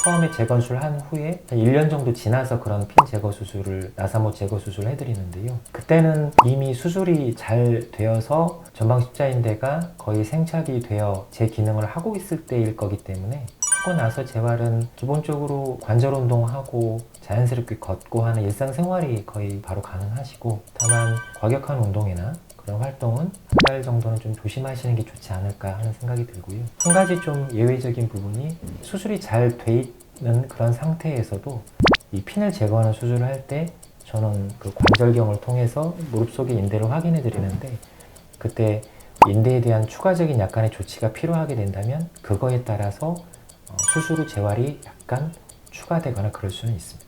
처음에 재건술 한 후에 한 1년 정도 지나서 그런 핀 제거 수술을, 나사모 제거 수술을 해드리는데요. 그때는 이미 수술이 잘 되어서 전방 십자인대가 거의 생착이 되어 제 기능을 하고 있을 때일 거기 때문에 하고 나서 재활은 기본적으로 관절 운동하고 자연스럽게 걷고 하는 일상생활이 거의 바로 가능하시고, 다만 과격한 운동이나 그런 활동은 한 달 정도는 좀 조심하시는 게 좋지 않을까 하는 생각이 들고요. 한 가지 좀 예외적인 부분이, 수술이 잘 돼 있는 그런 상태에서도 이 핀을 제거하는 수술을 할 때 저는 그 관절경을 통해서 무릎 속의 인대를 확인해 드리는데, 그때 인대에 대한 추가적인 약간의 조치가 필요하게 된다면 그거에 따라서 수술 후 재활이 약간 추가되거나 그럴 수는 있습니다.